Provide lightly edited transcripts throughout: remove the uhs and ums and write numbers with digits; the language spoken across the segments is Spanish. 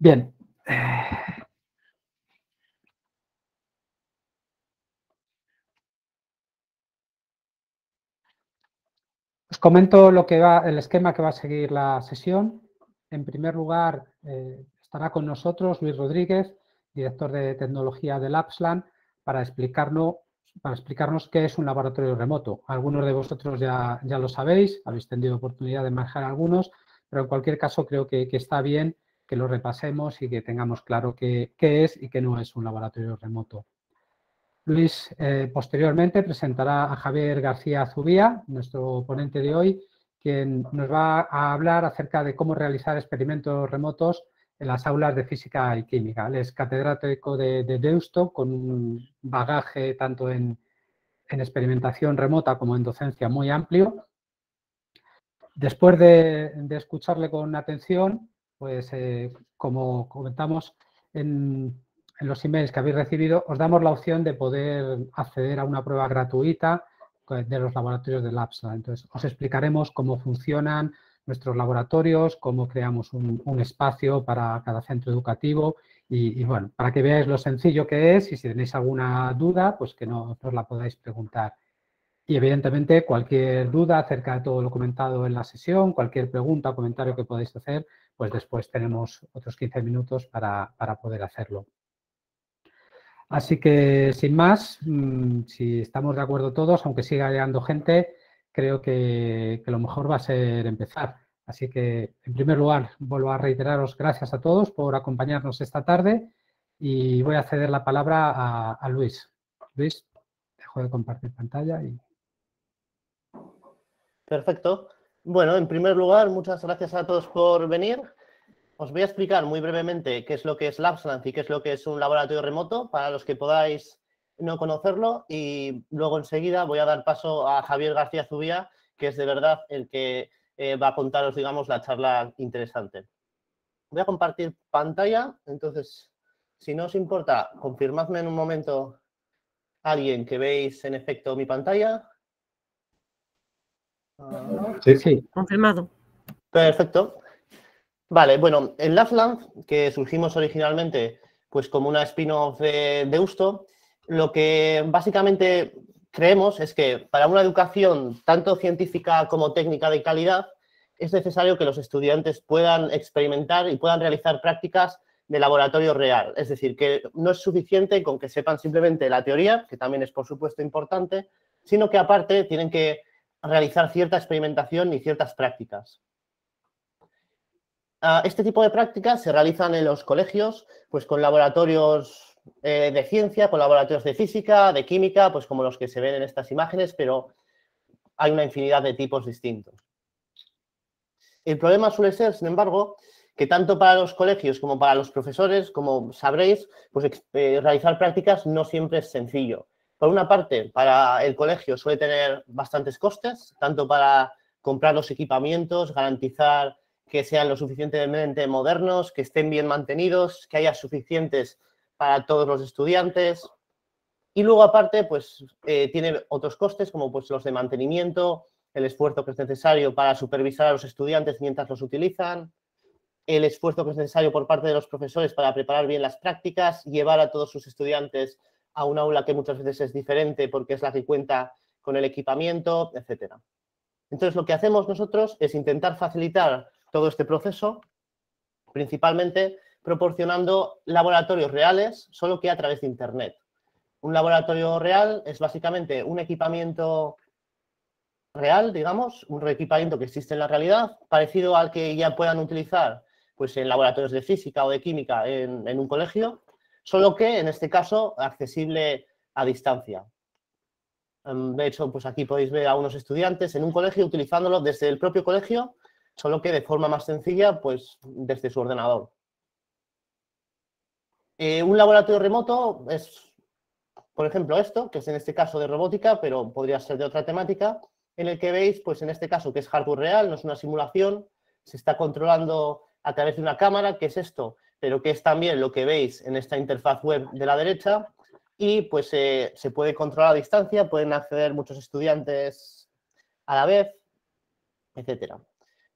Bien. Os comento el esquema que va a seguir la sesión. En primer lugar, estará con nosotros Luis Rodríguez, director de tecnología del Lapsland, para explicarnos qué es un laboratorio remoto. Algunos de vosotros ya lo sabéis, habéis tenido oportunidad de manejar algunos, pero en cualquier caso creo que está bien que lo repasemos y que tengamos claro qué es y qué no es un laboratorio remoto. Luis posteriormente presentará a Javier García Zubía, nuestro ponente de hoy, quien nos va a hablar acerca de cómo realizar experimentos remotos en las aulas de física y química. Él es catedrático de Deusto, con un bagaje tanto en experimentación remota como en docencia muy amplio. Después de escucharle con atención, pues como comentamos en los emails que habéis recibido, os damos la opción de poder acceder a una prueba gratuita de los laboratorios de Lapsland. Entonces, os explicaremos cómo funcionan nuestros laboratorios, cómo creamos un espacio para cada centro educativo y, bueno, para que veáis lo sencillo que es y si tenéis alguna duda, pues que nos la podáis preguntar. Y, evidentemente, cualquier duda acerca de todo lo comentado en la sesión, cualquier pregunta o comentario que podáis hacer, pues después tenemos otros 15 minutos para poder hacerlo. Así que, sin más, si estamos de acuerdo todos, aunque siga llegando gente, creo que lo mejor va a ser empezar. Así que, en primer lugar, vuelvo a reiteraros gracias a todos por acompañarnos esta tarde y voy a ceder la palabra a Luis. Luis, dejo de compartir pantalla y... Perfecto. Bueno, en primer lugar, muchas gracias a todos por venir. Os voy a explicar muy brevemente qué es lo que es Lapsland y qué es lo que es un laboratorio remoto para los que podáis no conocerlo y luego enseguida voy a dar paso a Javier García Zubía, que es de verdad el que va a contaros, digamos, la charla interesante. Voy a compartir pantalla, entonces, si no os importa, confirmadme en un momento alguien que veis en efecto mi pantalla. Sí. Confirmado. Perfecto. Vale, bueno, en Lapsland, que surgimos originalmente pues como una spin-off de Deusto, lo que básicamente creemos es que para una educación tanto científica como técnica de calidad es necesario que los estudiantes puedan experimentar y puedan realizar prácticas de laboratorio real. Es decir, que no es suficiente con que sepan simplemente la teoría, que también es por supuesto importante, sino que aparte tienen que realizar cierta experimentación y ciertas prácticas. Este tipo de prácticas se realizan en los colegios, pues con laboratorios de ciencia, con laboratorios de física, de química, pues como los que se ven en estas imágenes, pero hay una infinidad de tipos distintos. El problema suele ser, sin embargo, que tanto para los colegios como para los profesores, como sabréis, pues realizar prácticas no siempre es sencillo. Por una parte, para el colegio suele tener bastantes costes, tanto para comprar los equipamientos, garantizar que sean lo suficientemente modernos, que estén bien mantenidos, que haya suficientes para todos los estudiantes. Y luego, aparte, pues tiene otros costes, como pues los de mantenimiento, el esfuerzo que es necesario para supervisar a los estudiantes mientras los utilizan, el esfuerzo que es necesario por parte de los profesores para preparar bien las prácticas, llevar a todos sus estudiantes a un aula que muchas veces es diferente porque es la que cuenta con el equipamiento, etc. Entonces, lo que hacemos nosotros es intentar facilitar todo este proceso, principalmente proporcionando laboratorios reales, solo que a través de Internet. Un laboratorio real es básicamente un equipamiento real, digamos, un equipamiento que existe en la realidad, parecido al que ya puedan utilizar pues, en laboratorios de física o de química en un colegio, solo que, en este caso, accesible a distancia. De hecho, pues aquí podéis ver a unos estudiantes en un colegio utilizándolo desde el propio colegio, solo que de forma más sencilla, pues desde su ordenador. Un laboratorio remoto es, por ejemplo, esto, que es en este caso de robótica, pero podría ser de otra temática, en el que veis, pues en este caso, que es hardware real, no es una simulación, se está controlando a través de una cámara, que es esto, pero que es también lo que veis en esta interfaz web de la derecha, y pues se puede controlar a distancia, pueden acceder muchos estudiantes a la vez, etcétera.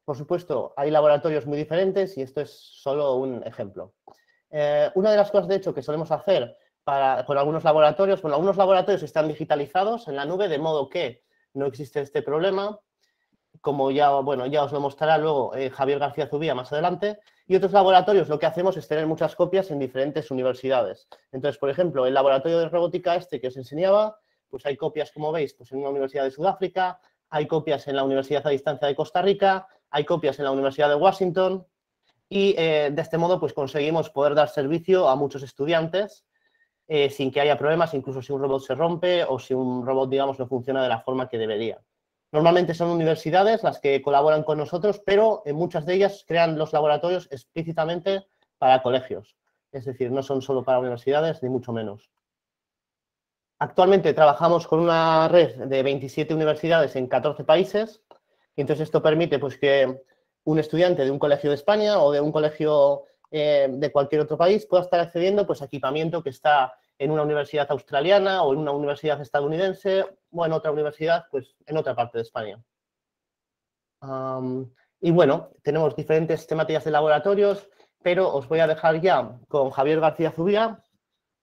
Por supuesto, hay laboratorios muy diferentes y esto es solo un ejemplo. Una de las cosas, de hecho, que solemos hacer con algunos laboratorios, bueno, algunos laboratorios están digitalizados en la nube, de modo que no existe este problema, como ya os lo mostrará luego Javier García Zubía más adelante. Y otros laboratorios lo que hacemos es tener muchas copias en diferentes universidades. Entonces, por ejemplo, el laboratorio de robótica este que os enseñaba, pues hay copias, como veis, pues en una universidad de Sudáfrica, hay copias en la Universidad a Distancia de Costa Rica, hay copias en la Universidad de Washington y de este modo pues conseguimos poder dar servicio a muchos estudiantes sin que haya problemas, incluso si un robot se rompe o si un robot, digamos, no funciona de la forma que debería. Normalmente son universidades las que colaboran con nosotros, pero en muchas de ellas crean los laboratorios explícitamente para colegios. Es decir, no son solo para universidades, ni mucho menos. Actualmente trabajamos con una red de 27 universidades en 14 países. Y entonces esto permite pues, que un estudiante de un colegio de España o de un colegio de cualquier otro país pueda estar accediendo pues, a equipamiento que está en una universidad australiana o en una universidad estadounidense o en otra universidad pues, en otra parte de España. Y bueno, tenemos diferentes temáticas de laboratorios, pero os voy a dejar ya con Javier García Zubía,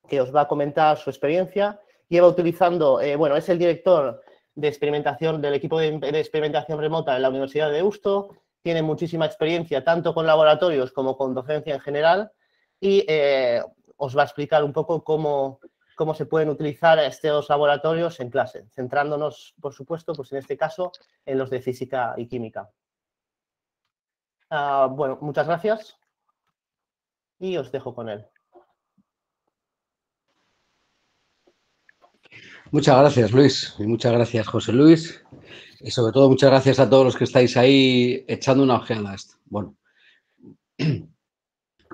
que os va a comentar su experiencia. Lleva utilizando, bueno, es el director de experimentación del equipo de experimentación remota en la Universidad de Deusto, tiene muchísima experiencia tanto con laboratorios como con docencia en general y os va a explicar un poco cómo se pueden utilizar estos laboratorios en clase, centrándonos, por supuesto, pues en este caso, en los de física y química. Bueno, muchas gracias y os dejo con él. Muchas gracias, Luis, y muchas gracias, José Luis, y sobre todo muchas gracias a todos los que estáis ahí echando una ojeada a esto. Bueno,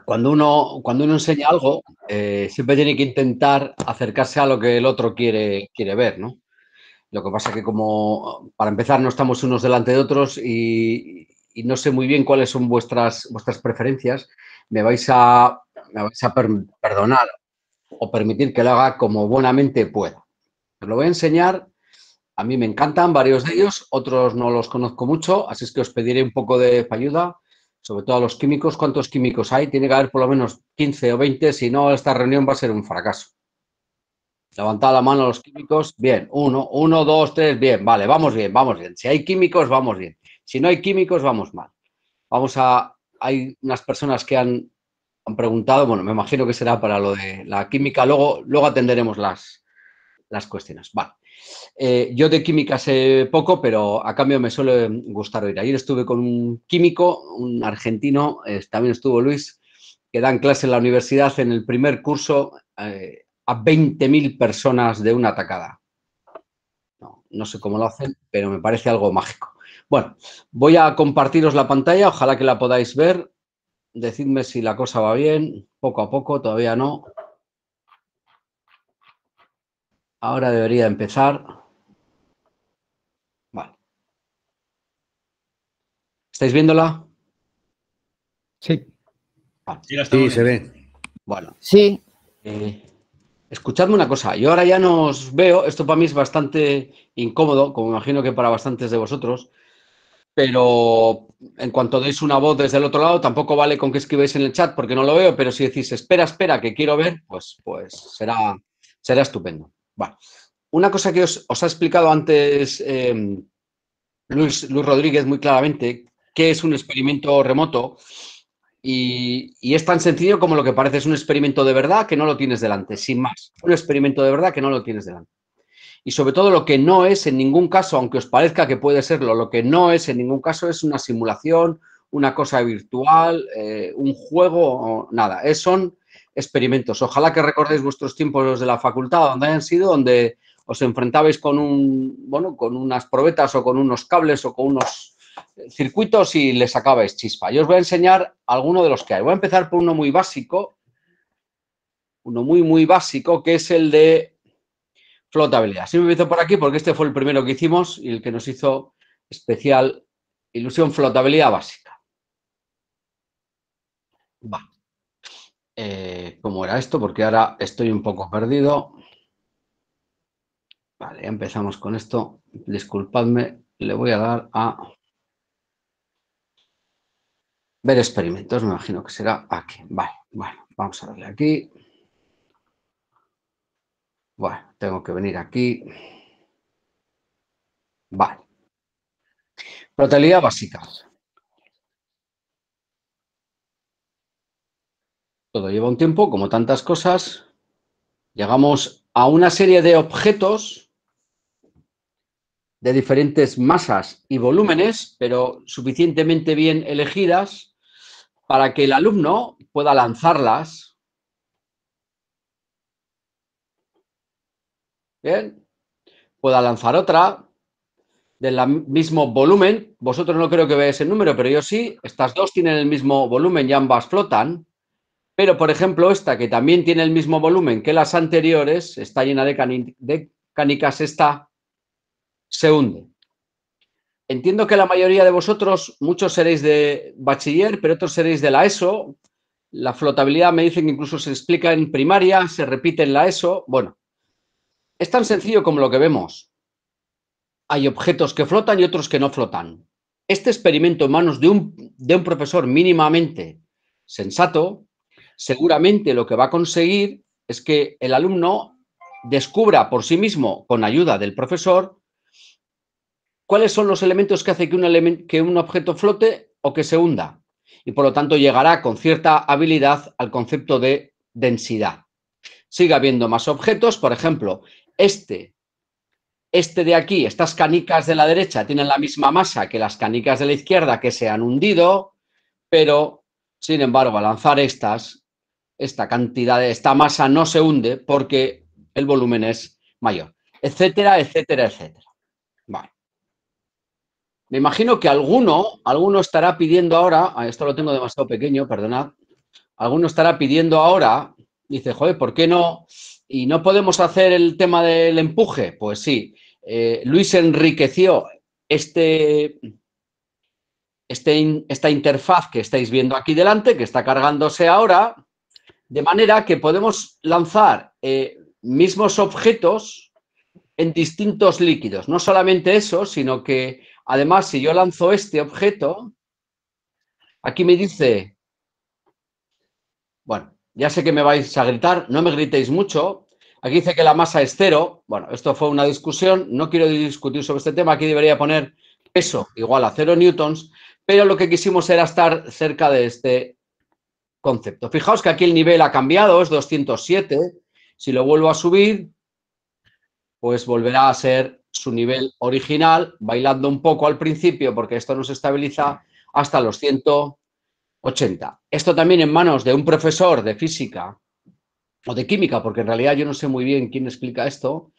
cuando uno enseña algo, siempre tiene que intentar acercarse a lo que el otro quiere ver, ¿no? Lo que pasa que como, para empezar, no estamos unos delante de otros y no sé muy bien cuáles son vuestras preferencias, me vais a perdonar o permitir que lo haga como buenamente pueda. Os lo voy a enseñar. A mí me encantan varios de ellos, otros no los conozco mucho, así es que os pediré un poco de ayuda, sobre todo a los químicos. ¿Cuántos químicos hay? Tiene que haber por lo menos 15 o 20, si no, esta reunión va a ser un fracaso. Levantad la mano los químicos. Bien, 1, 2, 3, bien, vale, vamos bien, vamos bien. Si hay químicos, vamos bien. Si no hay químicos, vamos mal. Hay unas personas que han preguntado, bueno, me imagino que será para lo de la química, luego atenderemos las cuestiones. Vale. Yo de química sé poco, pero a cambio me suele gustar oír. Ayer estuve con un químico, un argentino, también estuvo Luis, que dan clase en la universidad en el primer curso a 20.000 personas de una tacada. No sé cómo lo hacen, pero me parece algo mágico. Bueno, voy a compartiros la pantalla, ojalá que la podáis ver. Decidme si la cosa va bien, poco a poco, todavía no. Ahora debería empezar. Vale. ¿Estáis viéndola? Sí. Sí, se ve. Bueno. Sí. Escuchadme una cosa. Yo ahora ya no os veo. Esto para mí es bastante incómodo, como imagino que para bastantes de vosotros. Pero en cuanto deis una voz desde el otro lado, tampoco vale con que escribáis en el chat porque no lo veo. Pero si decís, espera, que quiero ver, pues será estupendo. Bueno, una cosa que os ha explicado antes Luis Rodríguez muy claramente, qué es un experimento remoto. Y es tan sencillo como lo que parece, es un experimento de verdad que no lo tienes delante, sin más. Un experimento de verdad que no lo tienes delante. Y sobre todo lo que no es en ningún caso, aunque os parezca que puede serlo, lo que no es en ningún caso es una simulación, una cosa virtual, un juego, nada. Son experimentos. Ojalá que recordéis vuestros tiempos de la facultad, donde hayan sido, donde os enfrentabais con con unas probetas o con unos cables o con unos circuitos y le sacabais chispa. Yo os voy a enseñar alguno de los que hay. Voy a empezar por uno muy básico, muy básico, que es el de flotabilidad. Siempre empiezo por aquí porque este fue el primero que hicimos y el que nos hizo especial ilusión, flotabilidad básica. Va. ¿Cómo era esto? Porque ahora estoy un poco perdido. Vale, empezamos con esto. Disculpadme, le voy a dar a... Ver experimentos, me imagino que será aquí. Vale, bueno, vamos a darle aquí. Bueno, tengo que venir aquí. Vale. Flotabilidad básica. Todo lleva un tiempo, como tantas cosas. Llegamos a una serie de objetos de diferentes masas y volúmenes, pero suficientemente bien elegidas para que el alumno pueda lanzarlas. Bien. Pueda lanzar otra del mismo volumen. Vosotros no creo que veáis el número, pero yo sí. Estas dos tienen el mismo volumen y ambas flotan. Pero, por ejemplo, esta que también tiene el mismo volumen que las anteriores, está llena de canicas, esta se hunde. Entiendo que la mayoría de vosotros, muchos seréis de bachiller, pero otros seréis de la ESO. La flotabilidad me dicen que incluso se explica en primaria, se repite en la ESO. Bueno, es tan sencillo como lo que vemos. Hay objetos que flotan y otros que no flotan. Este experimento en manos de un profesor mínimamente sensato, seguramente lo que va a conseguir es que el alumno descubra por sí mismo, con ayuda del profesor, cuáles son los elementos que hacen que un objeto flote o que se hunda. Y por lo tanto llegará con cierta habilidad al concepto de densidad. Sigue habiendo más objetos, por ejemplo, este de aquí, estas canicas de la derecha tienen la misma masa que las canicas de la izquierda que se han hundido, pero, sin embargo, al lanzar esta masa no se hunde porque el volumen es mayor, etcétera, etcétera, etcétera. Vale. Me imagino que alguno estará pidiendo ahora, esto lo tengo demasiado pequeño, perdonad, alguno estará pidiendo ahora, dice, joder, ¿por qué no? ¿Y no podemos hacer el tema del empuje? Pues sí. Luis enriqueció esta interfaz que estáis viendo aquí delante, que está cargándose ahora, de manera que podemos lanzar mismos objetos en distintos líquidos. No solamente eso, sino que además si yo lanzo este objeto, aquí me dice, bueno, ya sé que me vais a gritar, no me gritéis mucho. Aquí dice que la masa es 0. Bueno, esto fue una discusión. No quiero discutir sobre este tema. Aquí debería poner peso igual a 0 newtons. Pero lo que quisimos era estar cerca de este concepto. Fijaos que aquí el nivel ha cambiado, es 207. Si lo vuelvo a subir, pues volverá a ser su nivel original, bailando un poco al principio, porque esto nos estabiliza hasta los 180. Esto también en manos de un profesor de física o de química, porque en realidad yo no sé muy bien quién explica esto,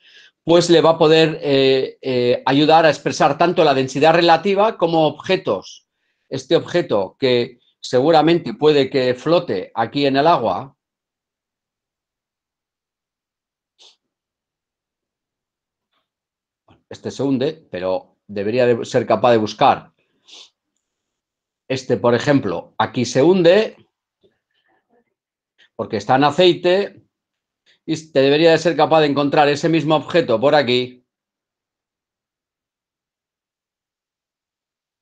pues le va a poder ayudar a expresar tanto la densidad relativa como objetos. Este objeto que seguramente puede que flote aquí en el agua, este se hunde, pero debería de ser capaz de buscar. Este, por ejemplo, aquí se hunde porque está en aceite y te debería de ser capaz de encontrar ese mismo objeto por aquí.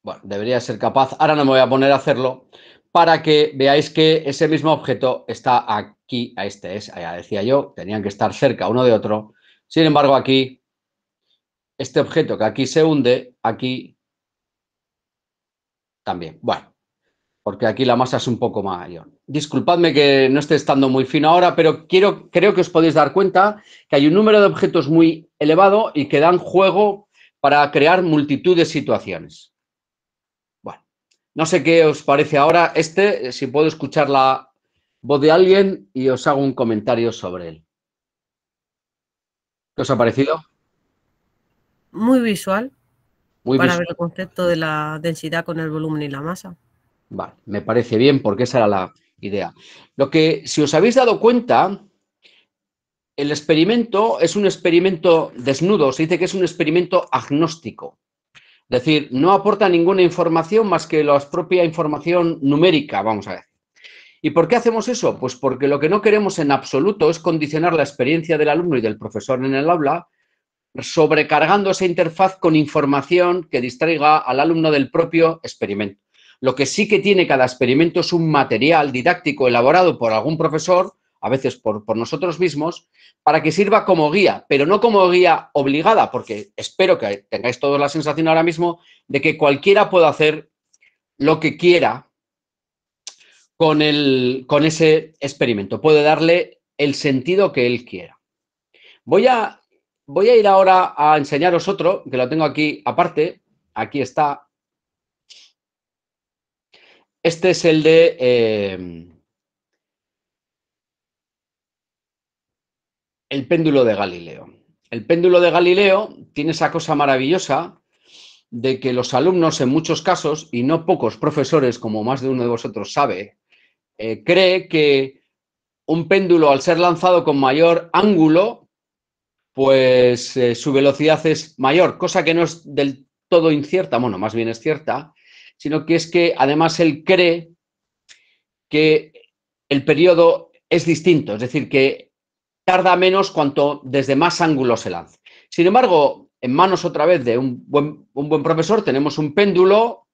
Bueno, debería ser capaz, ahora no me voy a poner a hacerlo, para que veáis que ese mismo objeto está aquí, ya decía yo, tenían que estar cerca uno de otro. Sin embargo, aquí, este objeto que aquí se hunde, aquí también. Bueno, porque aquí la masa es un poco mayor. Disculpadme que no esté estando muy fino ahora, pero creo que os podéis dar cuenta que hay un número de objetos muy elevado y que dan juego para crear multitud de situaciones. Bueno, no sé qué os parece ahora si puedo escuchar la voz de alguien y os hago un comentario sobre él. ¿Qué os ha parecido? Muy visual. Muy para visual. ver el concepto de la densidad con el volumen y la masa. Vale, me parece bien porque esa era la idea. Lo que, si os habéis dado cuenta, el experimento es un experimento desnudo, se dice que es un experimento agnóstico. Es decir, no aporta ninguna información más que la propia información numérica, vamos a ver. ¿Y por qué hacemos eso? Pues porque lo que no queremos en absoluto es condicionar la experiencia del alumno y del profesor en el aula, sobrecargando esa interfaz con información que distraiga al alumno del propio experimento. Lo que sí que tiene cada experimento es un material didáctico elaborado por algún profesor, a veces por nosotros mismos, para que sirva como guía, pero no como guía obligada, porque espero que tengáis todos la sensación ahora mismo de que cualquiera puede hacer lo que quiera con ese experimento, puede darle el sentido que él quiera. Voy a ir ahora a enseñaros otro, que lo tengo aquí aparte, aquí está. Este es el de el péndulo de Galileo. El péndulo de Galileo tiene esa cosa maravillosa de que los alumnos, en muchos casos, y no pocos profesores, como más de uno de vosotros sabe, cree que un péndulo, al ser lanzado con mayor ángulo, pues su velocidad es mayor, cosa que no es del todo incierta, bueno, más bien es cierta, sino que es que además él cree que el periodo es distinto, es decir, que tarda menos cuanto desde más ángulo se lance. Sin embargo, en manos otra vez de un buen profesor, tenemos un péndulo,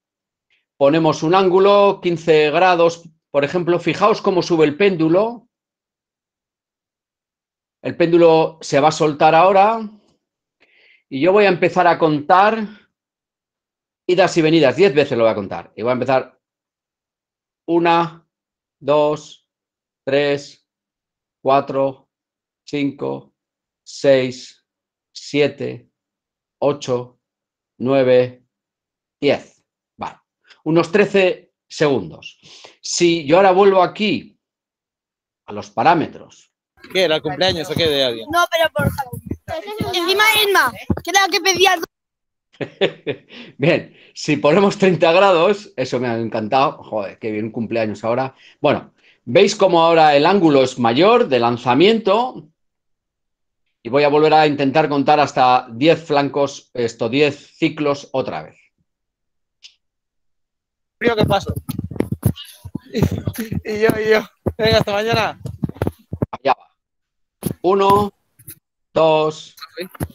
ponemos un ángulo, 15 grados, por ejemplo, fijaos cómo sube el péndulo. El péndulo se va a soltar ahora y yo voy a empezar a contar idas y venidas, 10 veces lo voy a contar. Y voy a empezar 1, 2, 3, 4, 5, 6, 7, 8, 9, 10. Vale. Unos 13 segundos. Si yo ahora vuelvo aquí a los parámetros. ¿Qué era el cumpleaños o qué de alguien? No, pero por encima Isma, que era lo que pedía. Bien, si ponemos 30 grados, eso me ha encantado. Joder, qué bien cumpleaños ahora. Bueno, veis cómo ahora el ángulo es mayor de lanzamiento. Y voy a volver a intentar contar hasta 10 flancos, 10 ciclos otra vez. ¿Qué pasó? Y yo. Venga, hasta mañana. Allá va. 1, 2,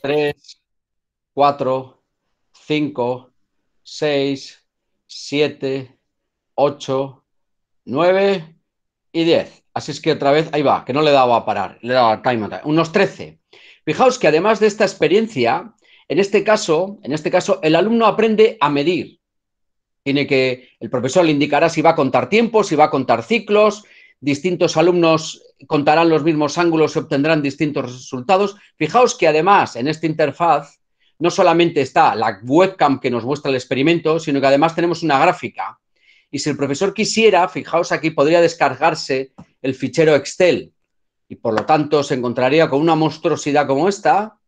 3, 4, 5, 6, 7, 8, 9 y 10. Así es que otra vez, ahí va, que no le he dado a parar, le he dado a time attack. Unos 13. Fijaos que además de esta experiencia, en este caso, el alumno aprende a medir. El profesor le indicará si va a contar tiempos, si va a contar ciclos, distintos alumnos contarán los mismos ángulos y obtendrán distintos resultados. Fijaos que además en esta interfaz no solamente está la webcam que nos muestra el experimento, sino que además tenemos una gráfica. Y si el profesor quisiera, fijaos aquí, podría descargarse el fichero Excel y por lo tanto se encontraría con una monstruosidad como esta,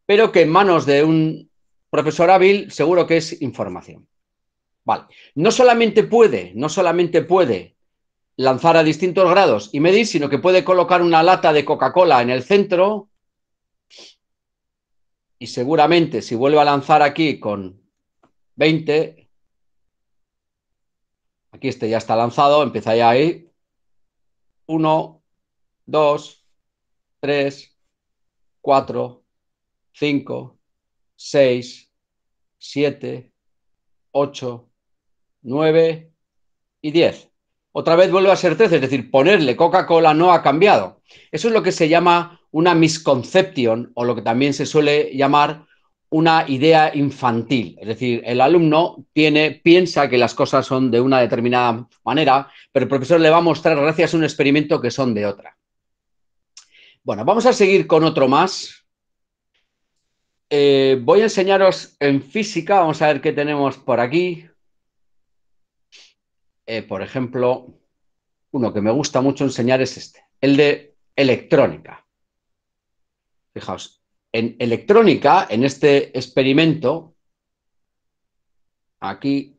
pero que en manos de un profesor hábil seguro que es información. Vale. No solamente puede lanzar a distintos grados y medir, sino que puede colocar una lata de Coca-Cola en el centro y seguramente si vuelve a lanzar aquí con 20, aquí este ya está lanzado, empieza ya ahí, 1, 2, 3, 4, 5, 6, 7, 8, 9 y 10. Otra vez vuelve a ser 13, es decir, ponerle Coca-Cola no ha cambiado. Eso es lo que se llama una misconception o lo que también se suele llamar una idea infantil. Es decir, el alumno piensa que las cosas son de una determinada manera, pero el profesor le va a mostrar gracias a un experimento que son de otra. Bueno, vamos a seguir con otro más. Voy a enseñaros en física, vamos a ver qué tenemos por aquí. Por ejemplo, uno que me gusta mucho enseñar es este, el de electrónica. Fijaos, en electrónica, en este experimento, aquí,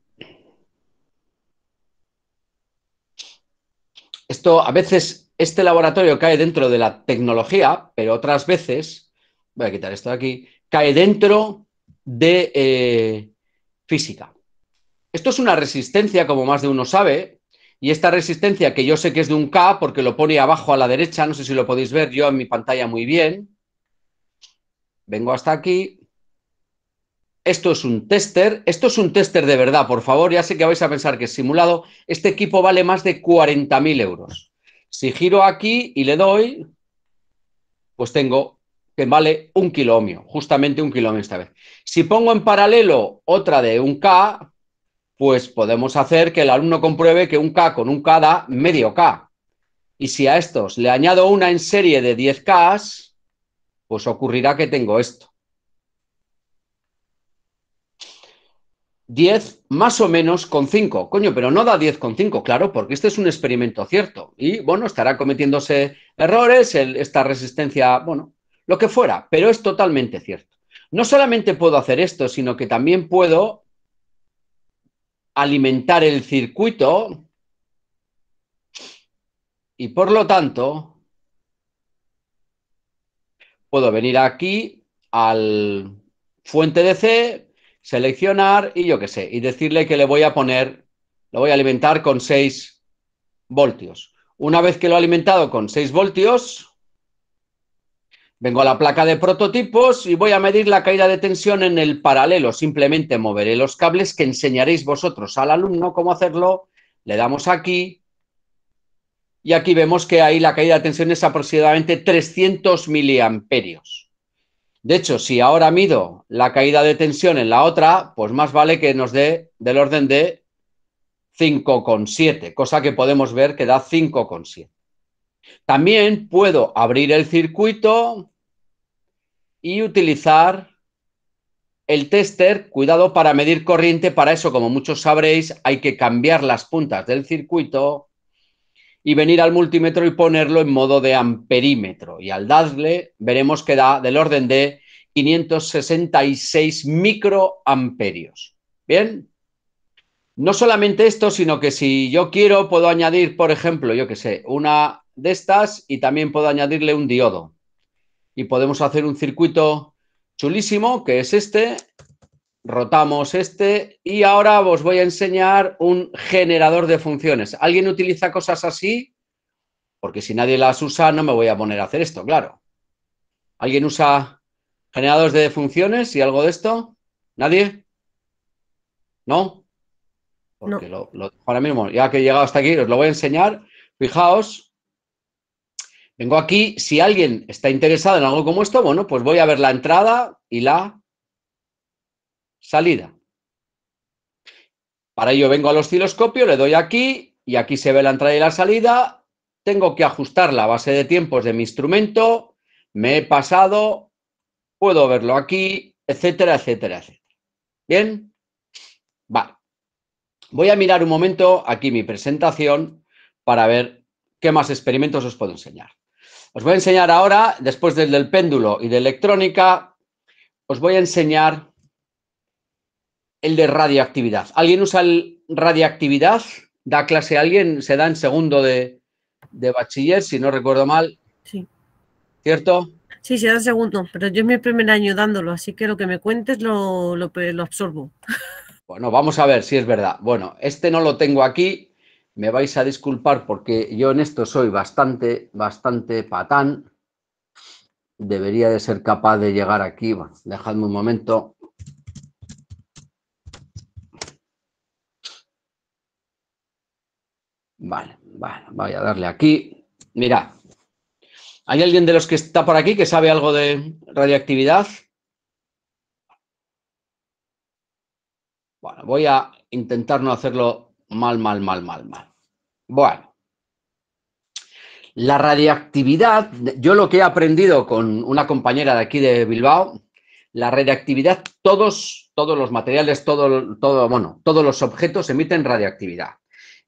esto a veces, este laboratorio cae dentro de la tecnología, pero otras veces, voy a quitar esto de aquí, cae dentro de física. Esto es una resistencia, como más de uno sabe, y esta resistencia que yo sé que es de un K porque lo pone abajo a la derecha, no sé si lo podéis ver yo en mi pantalla muy bien. Vengo hasta aquí. esto es un tester de verdad, por favor, ya sé que vais a pensar que es simulado, este equipo vale más de 40.000 euros. Si giro aquí y le doy, pues tengo que vale 1 kiloohmio, justamente 1 kiloohmio esta vez. Si pongo en paralelo otra de 1K, pues podemos hacer que el alumno compruebe que 1K con 1K da medio K. Y si a estos le añado una en serie de 10K, pues ocurrirá que tengo esto. 10 más o menos con 5. Coño, pero no da 10 con 5, claro, porque este es un experimento cierto. Y, bueno, estará cometiéndose errores, esta resistencia, bueno, lo que fuera, pero es totalmente cierto. No solamente puedo hacer esto, sino que también puedo alimentar el circuito y, por lo tanto, puedo venir aquí al fuente DC, seleccionar y yo qué sé, y decirle que le voy a poner, lo voy a alimentar con 6 voltios. Una vez que lo he alimentado con 6 voltios, vengo a la placa de prototipos y voy a medir la caída de tensión en el paralelo. Simplemente moveré los cables que enseñaréis vosotros al alumno cómo hacerlo. Le damos aquí y aquí vemos que ahí la caída de tensión es aproximadamente 300 miliamperios. De hecho, si ahora mido la caída de tensión en la otra, pues más vale que nos dé del orden de 5,7, cosa que podemos ver que da 5,7. También puedo abrir el circuito y utilizar el tester, cuidado, para medir corriente. Para eso, como muchos sabréis, hay que cambiar las puntas del circuito y venir al multímetro y ponerlo en modo de amperímetro. Y al darle, veremos que da del orden de 566 microamperios. ¿Bien? No solamente esto, sino que si yo quiero, puedo añadir, por ejemplo, yo qué sé, una de estas y también puedo añadirle un diodo. Y podemos hacer un circuito chulísimo, que es este. Rotamos este y ahora os voy a enseñar un generador de funciones. ¿Alguien utiliza cosas así? Porque si nadie las usa, no me voy a poner a hacer esto, claro. ¿Alguien usa generadores de funciones y algo de esto? ¿Nadie? ¿No? Porque no. ahora mismo, ya que he llegado hasta aquí, os lo voy a enseñar. Fijaos, vengo aquí. Si alguien está interesado en algo como esto, bueno, pues voy a ver la entrada y la salida. Para ello vengo al osciloscopio, le doy aquí y aquí se ve la entrada y la salida. Tengo que ajustar la base de tiempos de mi instrumento. Me he pasado, puedo verlo aquí, etcétera, etcétera, etcétera. ¿Bien? Vale. Voy a mirar un momento aquí mi presentación para ver qué más experimentos os puedo enseñar. Os voy a enseñar ahora, después del péndulo y de electrónica, os voy a enseñar el de radioactividad. ¿Alguien usa el radioactividad? ¿Da clase a alguien? Se da en segundo de bachiller, si no recuerdo mal. Sí. ¿Cierto? Sí, se da en segundo, pero yo es mi primer año dándolo, así que lo que me cuentes lo absorbo. Bueno, vamos a ver si es verdad. Bueno, este no lo tengo aquí. Me vais a disculpar porque yo en esto soy bastante patán. Debería de ser capaz de llegar aquí. Bueno, dejadme un momento. Vale, voy a darle aquí. Mirad. ¿Hay alguien de los que está por aquí que sabe algo de radioactividad? Bueno, voy a intentar no hacerlo mal. Bueno. La radioactividad, yo lo que he aprendido con una compañera de aquí de Bilbao, la radioactividad, todos los materiales, todos los objetos emiten radioactividad.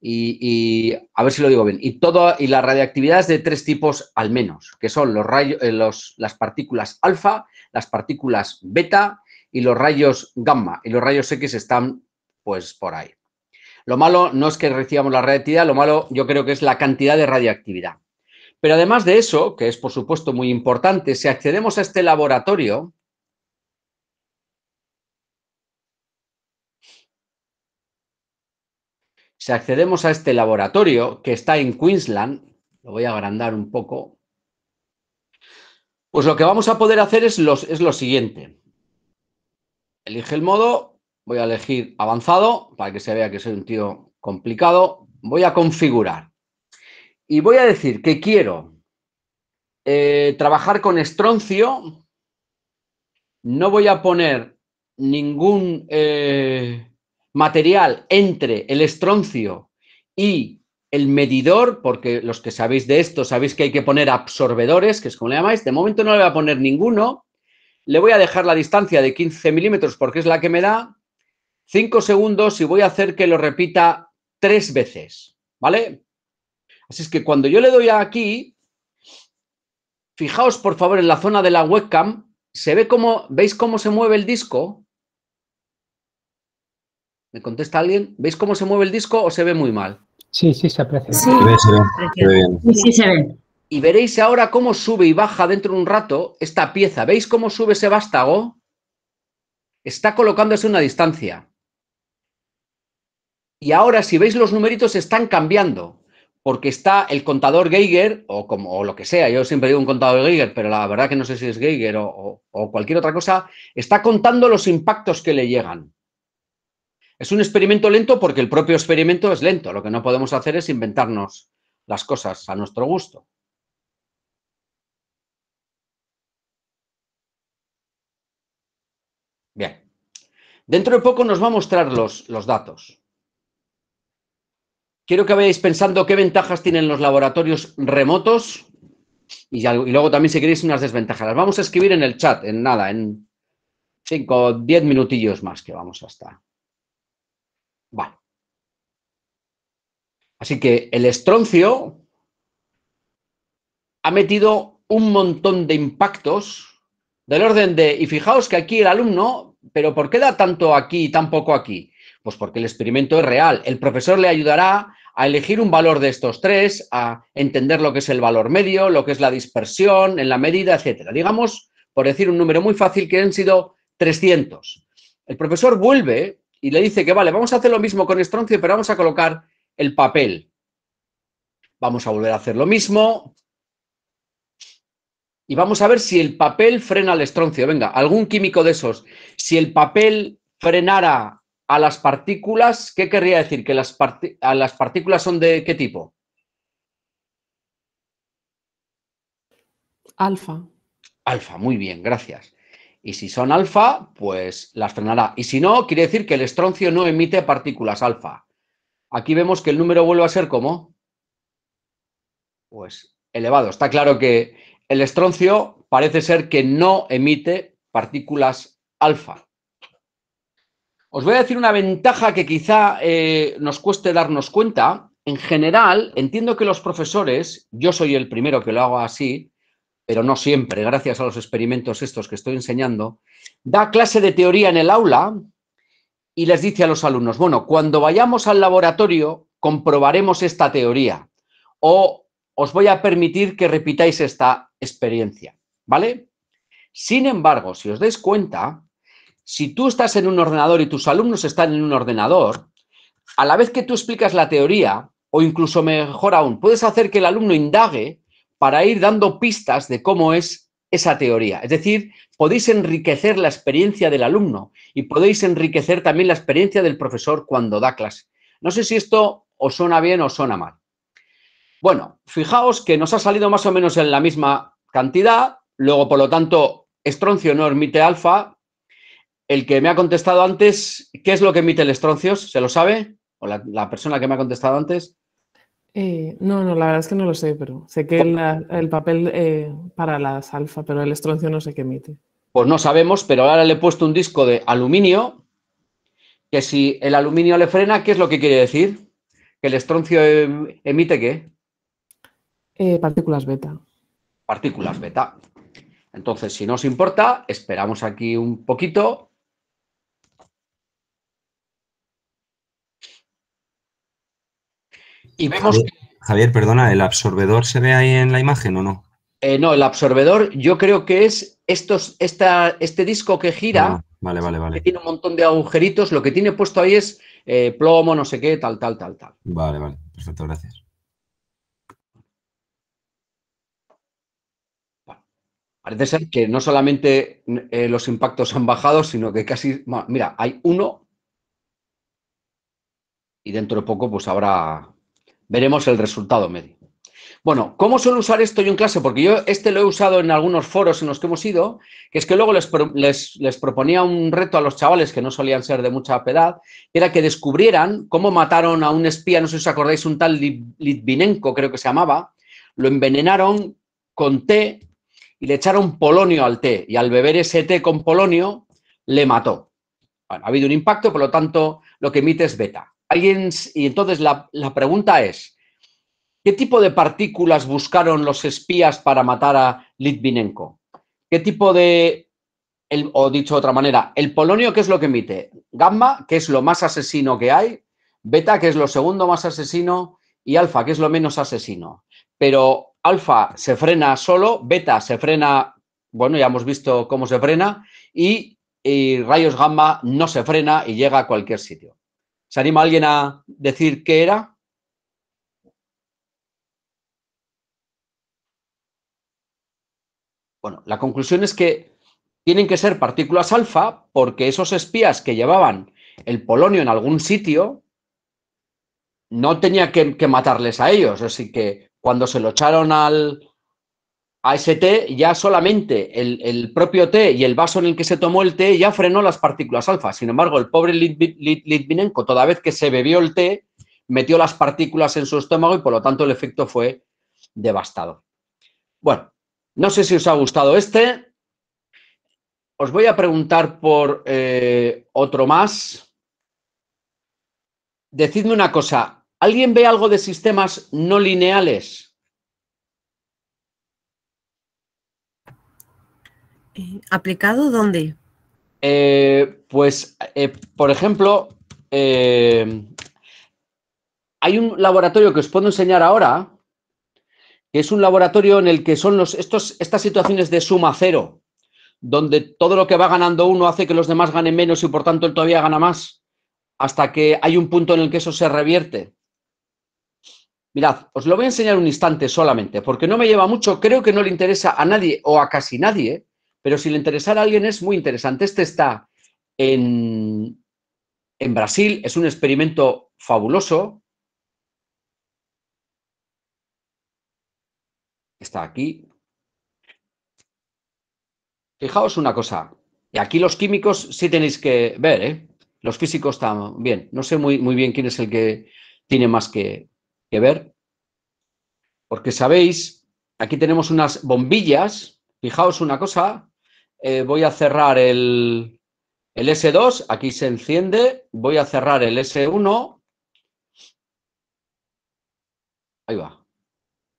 Y a ver si lo digo bien. Y la radioactividad es de 3 tipos al menos, que son las partículas alfa, las partículas beta y los rayos gamma. Y los rayos X están, pues, por ahí. Lo malo no es que recibamos la radioactividad, lo malo yo creo que es la cantidad de radioactividad. Pero además de eso, que es por supuesto muy importante, si accedemos a este laboratorio, que está en Queensland, lo voy a agrandar un poco, pues lo que vamos a poder hacer es lo siguiente. Elige el modo, voy a elegir avanzado para que se vea que soy un tío complicado. Voy a configurar y voy a decir que quiero trabajar con estroncio. No voy a poner ningún material entre el estroncio y el medidor, porque los que sabéis de esto sabéis que hay que poner absorbedores, que es como le llamáis. De momento no le voy a poner ninguno. Le voy a dejar la distancia de 15 milímetros porque es la que me da 5 segundos y voy a hacer que lo repita 3 veces, ¿vale? Así es que cuando yo le doy aquí, fijaos por favor en la zona de la webcam, ¿se ve cómo, veis cómo se mueve el disco? ¿Me contesta alguien? ¿Veis cómo se mueve el disco o se ve muy mal? Sí, sí, se aprecia. Sí. Se ve bien. Sí, sí se ve. Y veréis ahora cómo sube y baja dentro de un rato esta pieza. ¿Veis cómo sube ese vástago? Está colocándose una distancia. Y ahora, si veis, los numeritos están cambiando, porque está el contador Geiger, o lo que sea, yo siempre digo un contador Geiger, pero la verdad que no sé si es Geiger o cualquier otra cosa, está contando los impactos que le llegan. Es un experimento lento porque el propio experimento es lento. Lo que no podemos hacer es inventarnos las cosas a nuestro gusto. Bien. Dentro de poco nos va a mostrar los datos. Quiero que vayáis pensando qué ventajas tienen los laboratorios remotos y luego también si queréis unas desventajas. Las vamos a escribir en el chat, en nada, en 5 o 10 minutillos más que vamos a estar. Vale. Así que el estroncio ha metido un montón de impactos del orden de, y fijaos que aquí el alumno, pero ¿por qué da tanto aquí y tan poco aquí? Pues porque el experimento es real. El profesor le ayudará a elegir un valor de estos tres, a entender lo que es el valor medio, lo que es la dispersión, en la medida, etcétera. Digamos, por decir un número muy fácil, que han sido 300. El profesor vuelve y le dice que vale, vamos a hacer lo mismo con estroncio, pero vamos a colocar el papel. Vamos a volver a hacer lo mismo. Y vamos a ver si el papel frena el estroncio. Venga, algún químico de esos. Si el papel frenara a las partículas, ¿qué querría decir? ¿Que las partículas son de qué tipo? Alfa. Alfa, muy bien, gracias. Y si son alfa, pues las frenará. Y si no, quiere decir que el estroncio no emite partículas alfa. Aquí vemos que el número vuelve a ser ¿cómo? Pues elevado. Está claro que el estroncio parece ser que no emite partículas alfa. Os voy a decir una ventaja que quizá nos cueste darnos cuenta. En general, entiendo que los profesores, yo soy el primero que lo hago así, pero no siempre, gracias a los experimentos estos que estoy enseñando, da clase de teoría en el aula y les dice a los alumnos, bueno, cuando vayamos al laboratorio comprobaremos esta teoría o os voy a permitir que repitáis esta experiencia, ¿vale? Sin embargo, si os dais cuenta, si tú estás en un ordenador y tus alumnos están en un ordenador, a la vez que tú explicas la teoría, o incluso mejor aún, puedes hacer que el alumno indague para ir dando pistas de cómo es esa teoría. Es decir, podéis enriquecer la experiencia del alumno y podéis enriquecer también la experiencia del profesor cuando da clase. No sé si esto os suena bien o suena mal. Bueno, fijaos que nos ha salido más o menos en la misma cantidad, luego, por lo tanto, estroncio no emite alfa. El que me ha contestado antes, ¿qué es lo que emite el estroncio? ¿Se lo sabe? ¿O la persona que me ha contestado antes? No, la verdad es que no lo sé, pero sé que el papel para las alfa, pero el estroncio no sé qué emite. Pues no sabemos, pero ahora le he puesto un disco de aluminio, que si el aluminio le frena, ¿qué es lo que quiere decir? ¿Que el estroncio emite qué? Partículas beta. Partículas beta. Entonces, si no os importa, esperamos aquí un poquito. Y vemos Javier, perdona, ¿el absorbedor se ve ahí en la imagen o no? No, el absorbedor yo creo que es este disco que gira, vale. que tiene un montón de agujeritos, lo que tiene puesto ahí es plomo, no sé qué, tal. Vale, perfecto, gracias. Parece ser que no solamente los impactos han bajado, sino que casi... Mira, hay uno y dentro de poco pues veremos el resultado medio. Bueno, ¿cómo suelo usar esto yo en clase? Porque yo lo he usado en algunos foros en los que hemos ido, que es que luego les proponía un reto a los chavales que no solían ser de mucha edad, que era que descubrieran cómo mataron a un espía, no sé si os acordáis, un tal Litvinenko, creo que se llamaba, lo envenenaron con té y le echaron polonio al té, y al beber ese té con polonio le mató. Bueno, ha habido un impacto, por lo tanto, lo que emite es beta. Y entonces la pregunta es, ¿qué tipo de partículas buscaron los espías para matar a Litvinenko? ¿Qué tipo o dicho de otra manera, el polonio, ¿qué es lo que emite? Gamma, que es lo más asesino que hay, beta, que es lo segundo más asesino, y alfa, que es lo menos asesino. Pero alfa se frena solo, beta se frena, bueno, ya hemos visto cómo se frena, y rayos gamma no se frena y llega a cualquier sitio. ¿Se anima alguien a decir qué era? Bueno, la conclusión es que tienen que ser partículas alfa porque esos espías que llevaban el polonio en algún sitio no tenía que matarles a ellos. Así que cuando se lo echaron a ese té, ya solamente el propio té y el vaso en el que se tomó el té ya frenó las partículas alfa. Sin embargo, el pobre Litvinenko, toda vez que se bebió el té, metió las partículas en su estómago y por lo tanto el efecto fue devastador. Bueno, no sé si os ha gustado este. Os voy a preguntar por otro más. Decidme una cosa, ¿alguien ve algo de sistemas no lineales? ¿Aplicado dónde? Por ejemplo, hay un laboratorio que os puedo enseñar ahora, que es un laboratorio en el que son estas situaciones de suma cero, donde todo lo que va ganando uno hace que los demás ganen menos y por tanto él todavía gana más, hasta que hay un punto en el que eso se revierte. Mirad, os lo voy a enseñar un instante solamente, porque no me lleva mucho, creo que no le interesa a nadie o a casi nadie, pero si le interesara a alguien es muy interesante. Este está en Brasil, es un experimento fabuloso. Está aquí. Fijaos una cosa, y aquí los químicos sí tenéis que ver, ¿eh? Los físicos también. No sé muy bien quién es el que tiene más que ver, porque sabéis, aquí tenemos unas bombillas. Fijaos una cosa, voy a cerrar el S2, aquí se enciende, voy a cerrar el S1, ahí va,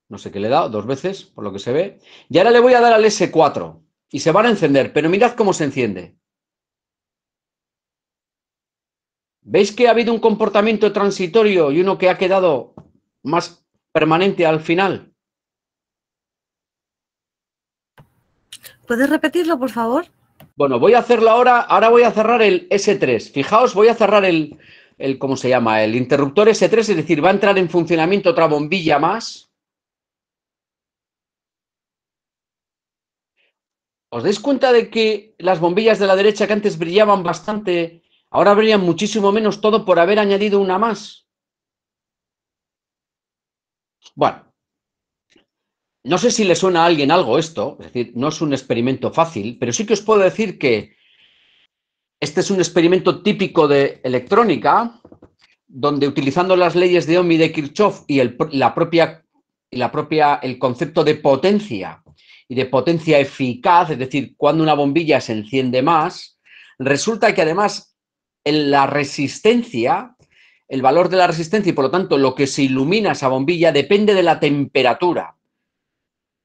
no sé qué le he dado, 2 veces, por lo que se ve, y ahora le voy a dar al S4, y se van a encender, pero mirad cómo se enciende. ¿Veis que ha habido un comportamiento transitorio y uno que ha quedado más permanente al final? ¿Puedes repetirlo, por favor? Bueno, voy a hacerlo ahora voy a cerrar el S3. Fijaos, voy a cerrar ¿cómo se llama? El interruptor S3, es decir, va a entrar en funcionamiento otra bombilla más. ¿Os dais cuenta de que las bombillas de la derecha que antes brillaban bastante, ahora brillan muchísimo menos, todo por haber añadido una más? Bueno, no sé si le suena a alguien algo esto, es decir, no es un experimento fácil, pero sí que os puedo decir que este es un experimento típico de electrónica, donde utilizando las leyes de Ohm y de Kirchhoff y el concepto de potencia y de potencia eficaz, es decir, cuando una bombilla se enciende más, resulta que además la resistencia, el valor de la resistencia y por lo tanto lo que se ilumina esa bombilla depende de la temperatura.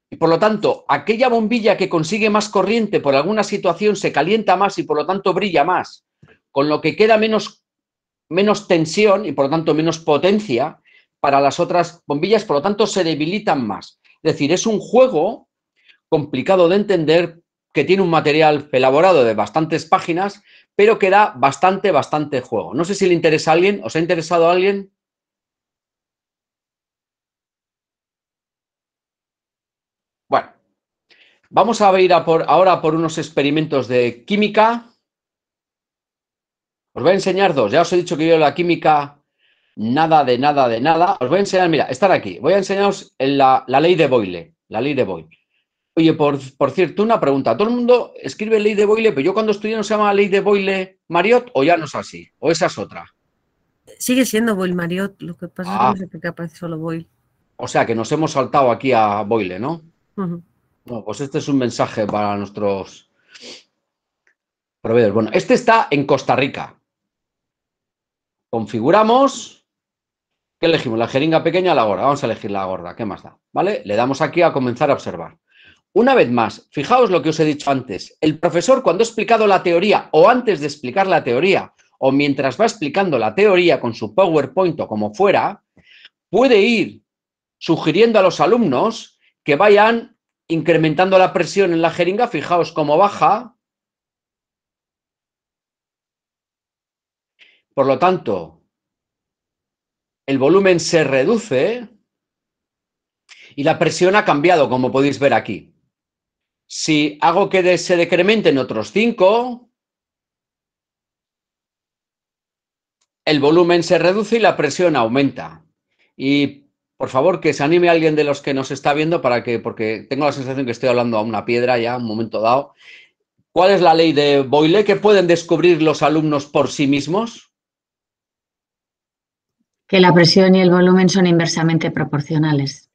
Y por lo tanto, aquella bombilla que consigue más corriente por alguna situación se calienta más y por lo tanto brilla más, con lo que queda menos tensión y por lo tanto menos potencia para las otras bombillas, por lo tanto se debilitan más. Es decir, es un juego complicado de entender que tiene un material elaborado de bastantes páginas, pero que da bastante juego. No sé si le interesa a alguien, ¿os ha interesado a alguien? Bueno, Vamos a ir ahora por unos experimentos de química. Os voy a enseñar dos. Ya os he dicho que yo la química, nada de nada de nada. Os voy a enseñar, mira, están aquí. Voy a enseñaros la ley de Boyle. La ley de Boyle. Oye, por cierto, una pregunta. Todo el mundo escribe ley de Boyle, pero yo cuando estudié no se llama ley de Boyle-Mariot, o ya no es así, o esa es otra. Sigue siendo Boyle-Mariot, lo que pasa es que no sé por qué aparece solo Boyle. O sea, que nos hemos saltado aquí a Boyle, ¿no? Ujú. Bueno, pues este es un mensaje para nuestros proveedores. Bueno, este está en Costa Rica. Configuramos. ¿Qué elegimos? ¿La jeringa pequeña o la gorda? Vamos a elegir la gorda. ¿Qué más da? ¿Vale? Le damos aquí a comenzar a observar. Una vez más, fijaos lo que os he dicho antes. El profesor, cuando ha explicado la teoría o antes de explicar la teoría o mientras va explicando la teoría con su PowerPoint o como fuera, puede ir sugiriendo a los alumnos que vayan incrementando la presión en la jeringa. Fijaos cómo baja. Por lo tanto, el volumen se reduce y la presión ha cambiado, como podéis ver aquí. Si hago que se decrementen otros 5, el volumen se reduce y la presión aumenta. Y por favor, que se anime alguien de los que nos está viendo porque tengo la sensación que estoy hablando a una piedra ya, un momento dado. ¿Cuál es la ley de Boyle que pueden descubrir los alumnos por sí mismos? Que la presión y el volumen son inversamente proporcionales.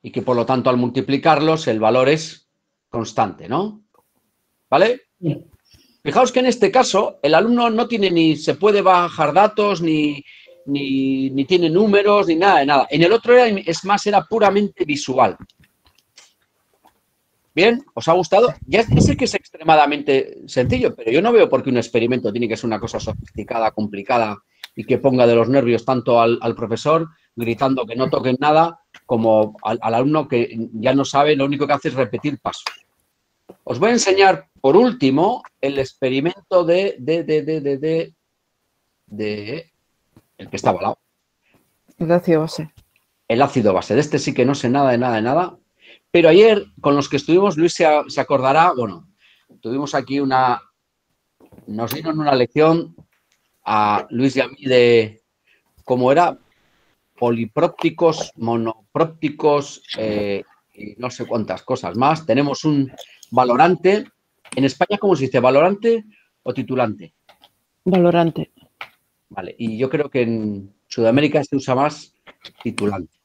Y que por lo tanto al multiplicarlos el valor es constante, ¿no? ¿Vale? Sí. Fijaos que en este caso el alumno no tiene ni se puede bajar datos, ni tiene números, ni nada de nada. En el otro era puramente visual. ¿Bien? ¿Os ha gustado? Ya sé que es extremadamente sencillo, pero yo no veo por qué un experimento tiene que ser una cosa sofisticada, complicada y que ponga de los nervios tanto al profesor gritando que no toquen nada como al alumno que ya no sabe, lo único que hace es repetir pasos. Os voy a enseñar, por último, el experimento de el que estaba al lado. El ácido base. El ácido base. De este sí que no sé nada de nada de nada. Pero ayer, con los que estuvimos, Luis se acordará, bueno, tuvimos aquí nos dieron una lección a Luis y a mí de cómo era poliprópticos, monoprópticos, y no sé cuántas cosas más. Tenemos un valorante. En España, ¿cómo se dice? ¿Valorante o titulante? Valorante. Vale, y yo creo que en Sudamérica se usa más titulante.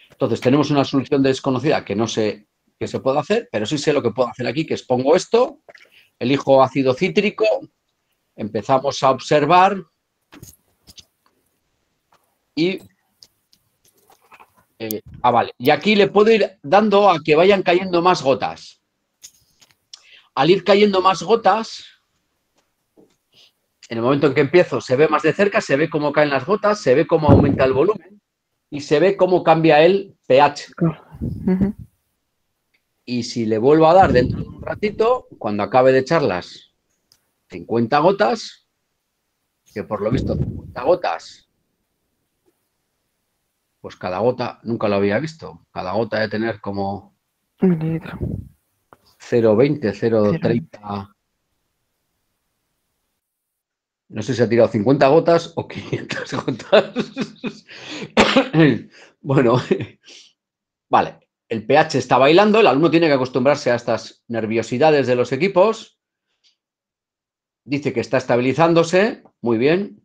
Entonces, tenemos una solución desconocida que no sé qué se puede hacer, pero sí sé lo que puedo hacer aquí, que es pongo esto, elijo ácido cítrico, empezamos a observar y... vale. Y aquí le puedo ir dando a que vayan cayendo más gotas. Al ir cayendo más gotas, en el momento en que empiezo se ve más de cerca, se ve cómo caen las gotas, se ve cómo aumenta el volumen y se ve cómo cambia el pH. Y si le vuelvo a dar dentro de un ratito, cuando acabe de echar las 50 gotas, que por lo visto 50 gotas, pues cada gota, nunca lo había visto, cada gota debe tener como 0,20, 0,30... No sé si ha tirado 50 gotas o 500 gotas. Bueno, vale. El pH está bailando, el alumno tiene que acostumbrarse a estas nerviosidades de los equipos. Dice que está estabilizándose, muy bien.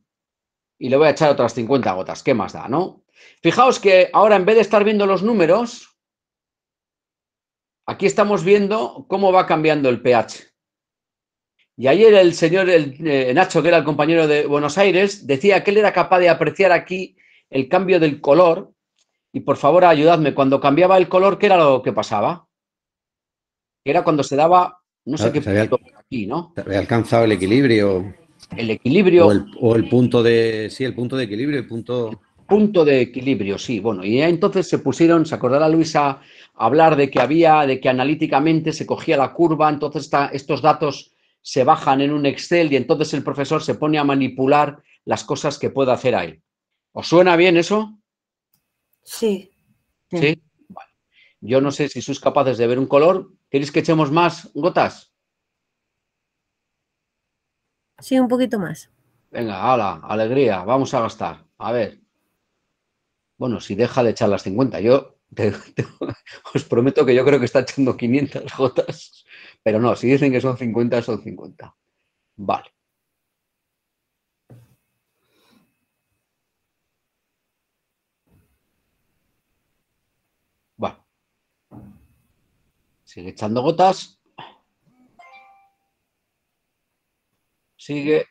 Y le voy a echar otras 50 gotas, ¿qué más da, no? Fijaos que ahora en vez de estar viendo los números, aquí estamos viendo cómo va cambiando el pH. Y ayer el señor Nacho, que era el compañero de Buenos Aires, decía que él era capaz de apreciar aquí el cambio del color. Y por favor, ayudadme, cuando cambiaba el color, ¿qué era lo que pasaba? Era cuando se daba, no sé qué punto aquí, ¿no? Se había alcanzado el equilibrio. El equilibrio. O el punto de, sí, el punto de equilibrio, el punto de equilibrio, sí. Bueno, y entonces se acordará Luis a hablar de que analíticamente se cogía la curva, entonces estos datos se bajan en un Excel y entonces el profesor se pone a manipular las cosas que puede hacer ahí. ¿Os suena bien eso? Sí. ¿Sí? Vale. Yo no sé si sois capaces de ver un color, ¿Queréis que echemos más gotas? Sí, un poquito más. Venga, hala, alegría, vamos a gastar. A ver. Bueno, si deja de echar las 50, os prometo que yo creo que está echando 500 gotas, pero no, si dicen que son 50, son 50. Vale. Bueno. Sigue echando gotas. Sigue.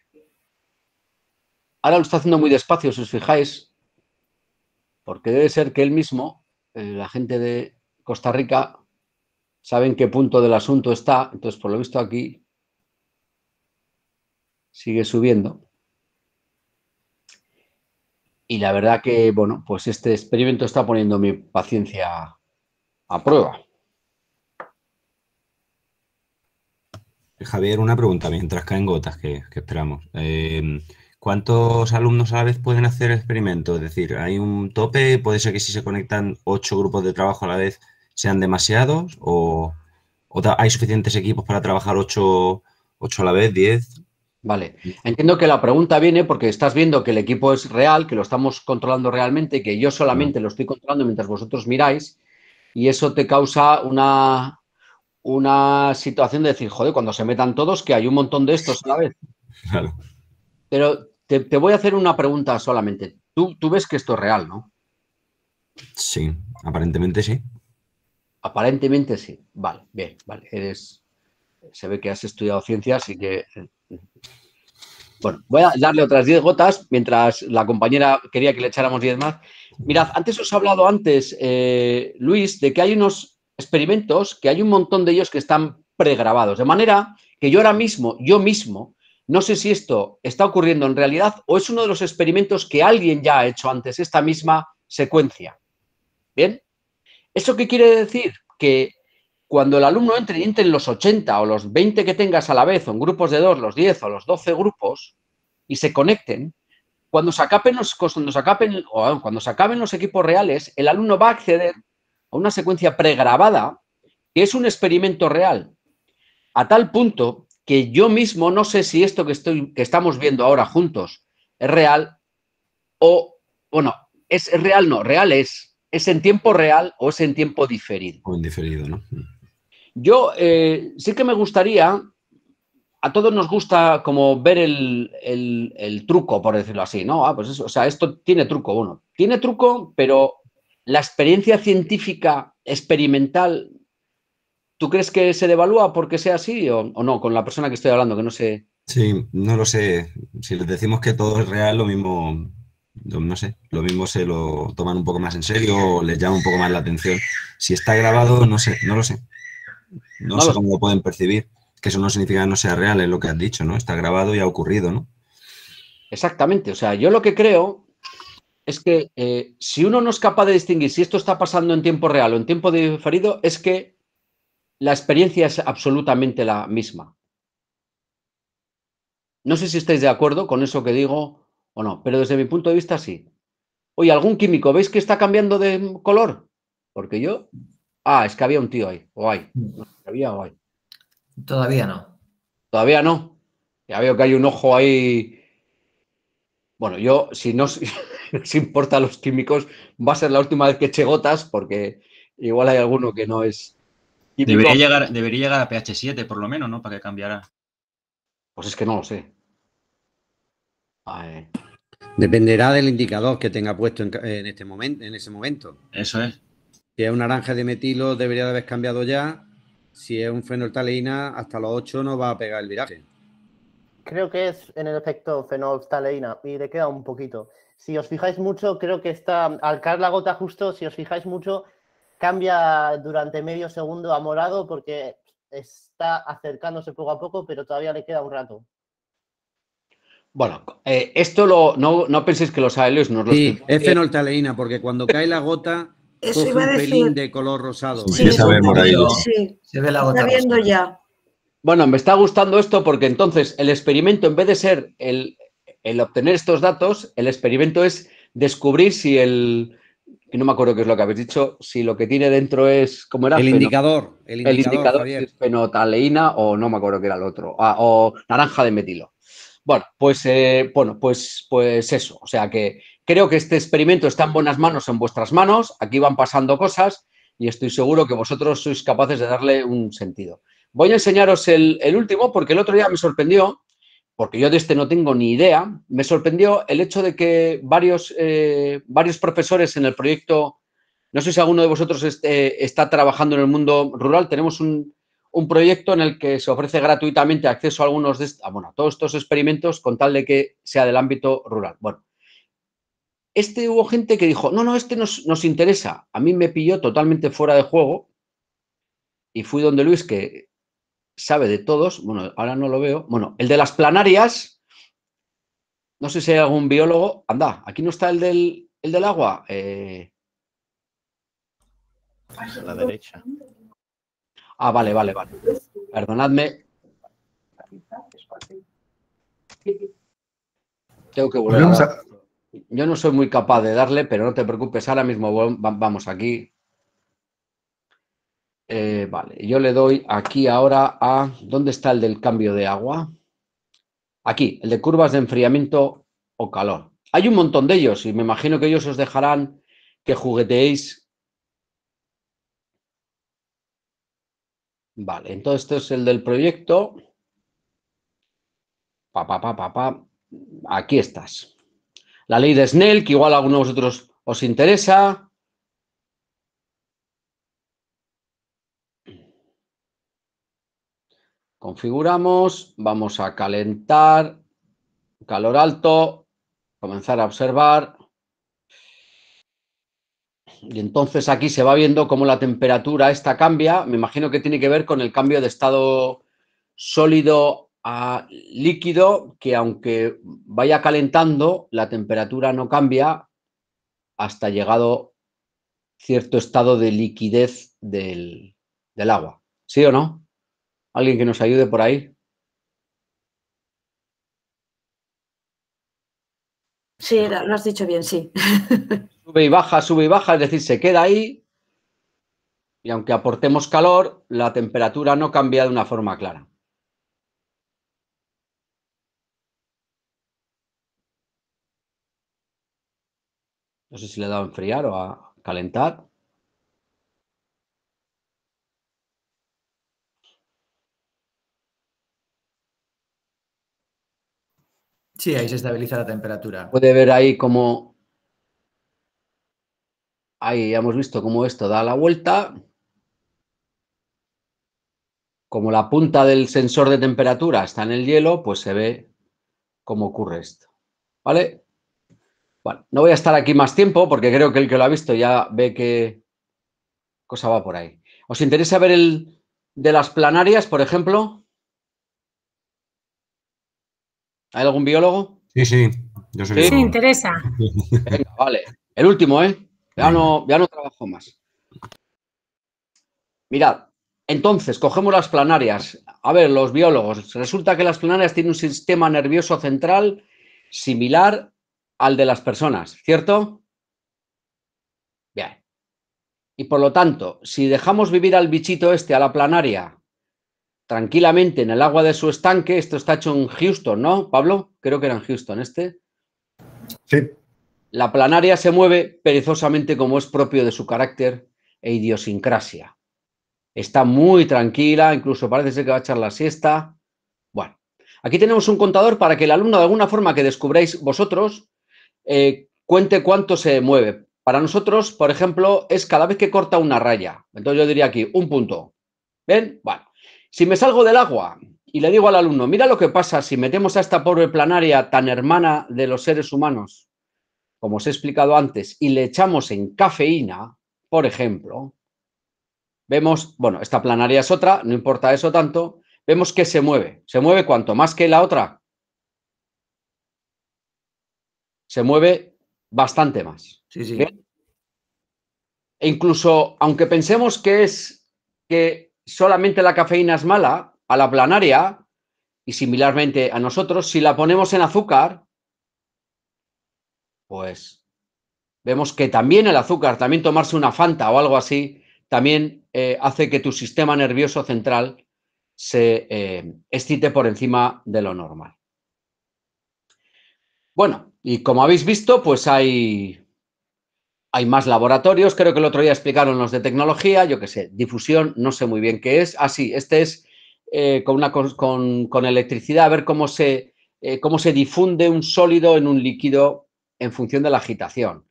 Ahora lo está haciendo muy despacio, si os fijáis, porque debe ser que él mismo, la gente de Costa Rica, sabe en qué punto del asunto está. Entonces, por lo visto aquí, sigue subiendo. Y la verdad que, bueno, pues este experimento está poniendo mi paciencia a prueba. Javier, una pregunta mientras caen gotas que esperamos. ¿Cuántos alumnos a la vez pueden hacer el experimento? Es decir, ¿hay un tope? ¿Puede ser que si se conectan 8 grupos de trabajo a la vez sean demasiados? ¿O hay suficientes equipos para trabajar 8 a la vez, 10? Vale. Entiendo que la pregunta viene porque estás viendo que el equipo es real, que lo estamos controlando realmente, que yo solamente lo estoy controlando mientras vosotros miráis, y eso te causa una situación de decir, joder, cuando se metan todos, que hay un montón de estos a la vez. Claro. Pero te voy a hacer una pregunta solamente. Tú ves que esto es real, ¿no? Sí, aparentemente sí. Aparentemente sí. Vale, bien, vale. Se ve que has estudiado ciencias y que... Bueno, voy a darle otras 10 gotas mientras la compañera quería que le echáramos 10 más. Mirad, antes os he hablado Luis, de que hay unos experimentos, que hay un montón de ellos que están pregrabados. De manera que yo mismo, no sé si esto está ocurriendo en realidad o es uno de los experimentos que alguien ya ha hecho antes, esta misma secuencia. ¿Bien? ¿Eso qué quiere decir? Que cuando el alumno entre y entre en los 80 o los 20 que tengas a la vez, o en grupos de 2, los 10 o los 12 grupos, y se conecten, cuando se acaben los equipos reales, el alumno va a acceder a una secuencia pregrabada que es un experimento real, a tal punto que yo mismo no sé si esto que estamos viendo ahora juntos es real o, bueno, es real, no, real es en tiempo real o es en tiempo diferido. O en diferido, ¿no? Yo sí que me gustaría, a todos nos gusta como ver el truco, por decirlo así, ¿no? Pues eso, o sea, esto tiene truco, bueno, tiene truco, pero la experiencia científica experimental, ¿tú crees que se devalúa porque sea así o no? Con la persona que estoy hablando, que no sé. Sí, no lo sé. Si les decimos que todo es real, lo mismo, no sé, lo mismo se lo toman un poco más en serio o les llama un poco más la atención. Si está grabado, no sé, no lo sé. No sé cómo lo pueden percibir. Que eso no significa que no sea real, es lo que has dicho, ¿no? Está grabado y ha ocurrido, ¿no? Exactamente. O sea, yo lo que creo es que si uno no es capaz de distinguir si esto está pasando en tiempo real o en tiempo diferido, es que la experiencia es absolutamente la misma. No sé si estáis de acuerdo con eso que digo o no, pero desde mi punto de vista sí. Oye, ¿algún químico veis que está cambiando de color? Porque yo... Ah, es que había un tío ahí, o hay. No, había o hay. Todavía no. Todavía no. Ya veo que hay un ojo ahí. Bueno, yo, si no os importa a los químicos, va a ser la última vez que eche gotas, porque igual hay alguno que no es químico. Debería llegar a pH 7, por lo menos, ¿no? Para que cambiara. Pues es que no lo sé. Dependerá del indicador que tenga puesto en ese momento. Eso es. Si es un naranja de metilo, debería de haber cambiado ya. Si es un fenolftaleína, hasta los 8 no va a pegar el viraje. Creo que es en el efecto fenolftaleína y le queda un poquito. Si os fijáis mucho, creo que está, al caer la gota justo, si os fijáis mucho, cambia durante medio segundo a morado porque está acercándose poco a poco, pero todavía le queda un rato. Bueno, esto no penséis que lo sabe Luis. Sí, es fenolftaleína, porque cuando cae la gota, coge un pelín de color rosado. Sí, sabemos ahí. Sí, se ve la gota. Está viendo ya. Bueno, me está gustando esto porque entonces el experimento, en vez de ser el obtener estos datos, el experimento es descubrir si que no me acuerdo qué es lo que habéis dicho, si lo que tiene dentro es, ¿cómo era? El indicador, Si es fenotaleína o no me acuerdo qué era el otro, o naranja de metilo. Bueno, pues eso, o sea que creo que este experimento está en buenas manos, en vuestras manos, aquí van pasando cosas y estoy seguro que vosotros sois capaces de darle un sentido. Voy a enseñaros el último porque el otro día me sorprendió, porque yo de este no tengo ni idea, me sorprendió el hecho de que varios profesores en el proyecto, no sé si alguno de vosotros está trabajando en el mundo rural, tenemos un proyecto en el que se ofrece gratuitamente acceso a algunos de a todos estos experimentos con tal de que sea del ámbito rural. Bueno, hubo gente que dijo, no, este nos interesa. A mí me pilló totalmente fuera de juego y fui donde Luis, que sabe de todos, bueno, ahora no lo veo, bueno, el de las planarias, no sé si hay algún biólogo, anda, aquí no está el del agua. A la derecha. Ah, vale. Perdonadme. Tengo que volver a dar. Yo no soy muy capaz de darle, pero no te preocupes, ahora mismo vamos aquí. Vale, yo le doy aquí ahora a... ¿Dónde está el del cambio de agua? Aquí, el de curvas de enfriamiento o calor. Hay un montón de ellos y me imagino que ellos os dejarán que jugueteéis. Vale, entonces este es el del proyecto. Aquí estás. La ley de Snell, que igual a alguno de vosotros os interesa. Configuramos, vamos a calentar, calor alto, comenzar a observar. Y entonces aquí se va viendo cómo la temperatura esta cambia. Me imagino que tiene que ver con el cambio de estado sólido a líquido, que aunque vaya calentando, la temperatura no cambia hasta llegado cierto estado de liquidez del agua. ¿Sí o no? ¿Alguien que nos ayude por ahí? Sí, lo has dicho bien, sí. Sube y baja, es decir, se queda ahí y aunque aportemos calor, la temperatura no cambia de una forma clara. No sé si le he dado a enfriar o a calentar. Sí, ahí se estabiliza la temperatura. Puede ver ahí cómo... Ahí ya hemos visto cómo esto da la vuelta. Como la punta del sensor de temperatura está en el hielo, pues se ve cómo ocurre esto. ¿Vale? Bueno, no voy a estar aquí más tiempo porque creo que el que lo ha visto ya ve qué cosa va por ahí. ¿Os interesa ver el de las planarias, por ejemplo? ¿Hay algún biólogo? Sí, yo soy Sí, biólogo. interesa. Venga, vale. El último, ¿eh? Ya no trabajo más. Mirad, entonces, cogemos las planarias. A ver, los biólogos. Resulta que las planarias tienen un sistema nervioso central similar al de las personas, ¿cierto? Bien. Y por lo tanto, si dejamos vivir al bichito este, a la planaria, tranquilamente en el agua de su estanque, esto está hecho en Houston, ¿no, Pablo? Creo que era en Houston este. Sí. La planaria se mueve perezosamente como es propio de su carácter e idiosincrasia. Está muy tranquila, incluso parece ser que va a echar la siesta. Bueno, aquí tenemos un contador para que el alumno, de alguna forma que descubráis vosotros, cuente cuánto se mueve. Para nosotros, por ejemplo, es cada vez que corta una raya. Entonces yo diría aquí, un punto. ¿Ven? Bueno, si me salgo del agua y le digo al alumno, mira lo que pasa si metemos a esta pobre planaria tan hermana de los seres humanos, como os he explicado antes, y le echamos en cafeína, por ejemplo, vemos, bueno, esta planaria es otra, no importa eso tanto, vemos que se mueve. ¿Se mueve cuánto? ¿Más que la otra? Se mueve bastante más. Sí, sí. ¿Bien? E incluso, aunque pensemos que solamente la cafeína es mala, a la planaria, y similarmente a nosotros, si la ponemos en azúcar, pues Vemos que también el azúcar, también tomarse una Fanta o algo así, también hace que tu sistema nervioso central se excite por encima de lo normal. Bueno, y como habéis visto, pues hay más laboratorios. Creo que el otro día explicaron los de tecnología, yo qué sé, difusión, no sé muy bien qué es. Ah, sí, este es con electricidad, a ver cómo se difunde un sólido en un líquido en función de la agitación.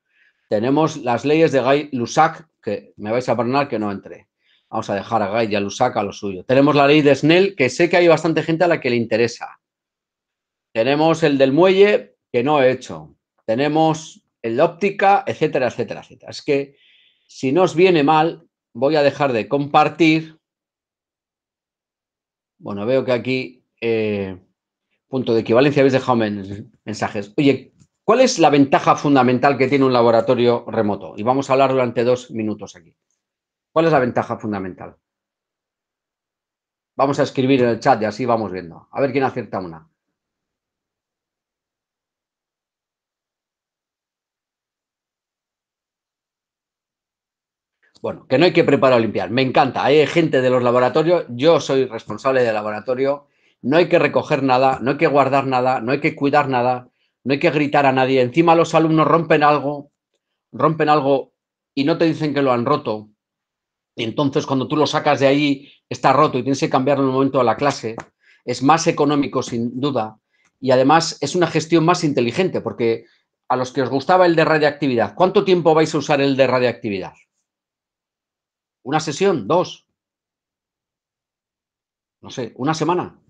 Tenemos las leyes de Gay-Lussac, que me vais a perdonar que no entré. Vamos a dejar a Gay y a Lussac a lo suyo. Tenemos la ley de Snell, que sé que hay bastante gente a la que le interesa. Tenemos el del muelle, que no he hecho. Tenemos el de óptica, etcétera, etcétera, etcétera. Es que si no os viene mal, voy a dejar de compartir. Bueno, veo que aquí, punto de equivalencia, habéis dejado mensajes. Oye, ¿cuál es la ventaja fundamental que tiene un laboratorio remoto? Y vamos a hablar durante 2 minutos aquí. ¿Cuál es la ventaja fundamental? Vamos a escribir en el chat y así vamos viendo. A ver quién acierta una. Bueno, que no hay que preparar o limpiar. Me encanta. Hay gente de los laboratorios. Yo soy responsable del laboratorio. No hay que recoger nada, no hay que guardar nada, no hay que cuidar nada, no hay que gritar a nadie. Encima los alumnos rompen algo y no te dicen que lo han roto. Y entonces cuando tú lo sacas de ahí está roto y tienes que cambiarlo en un momento de la clase. Es más económico sin duda y además es una gestión más inteligente porque a los que os gustaba el de radiactividad, ¿cuánto tiempo vais a usar el de radiactividad? ¿Una sesión? ¿2? No sé, ¿una semana?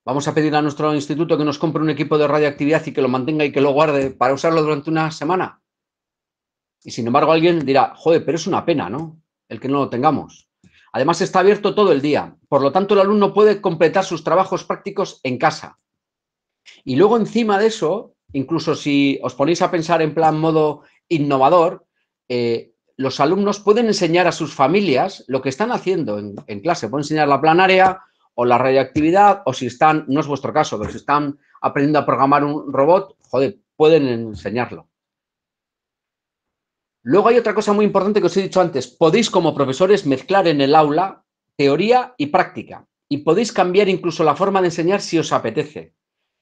Vamos a pedir a nuestro instituto que nos compre un equipo de radioactividad y que lo mantenga y que lo guarde para usarlo durante una semana. Y sin embargo alguien dirá, joder, pero es una pena, ¿no? El que no lo tengamos. Además está abierto todo el día. Por lo tanto, el alumno puede completar sus trabajos prácticos en casa. Y luego encima de eso, incluso si os ponéis a pensar en plan modo innovador, los alumnos pueden enseñar a sus familias lo que están haciendo en clase. Pueden enseñar la planaria o la radioactividad, o si están, no es vuestro caso, pero si están aprendiendo a programar un robot, joder, pueden enseñarlo. Luego hay otra cosa muy importante que os he dicho antes. Podéis como profesores mezclar en el aula teoría y práctica. Y podéis cambiar incluso la forma de enseñar si os apetece.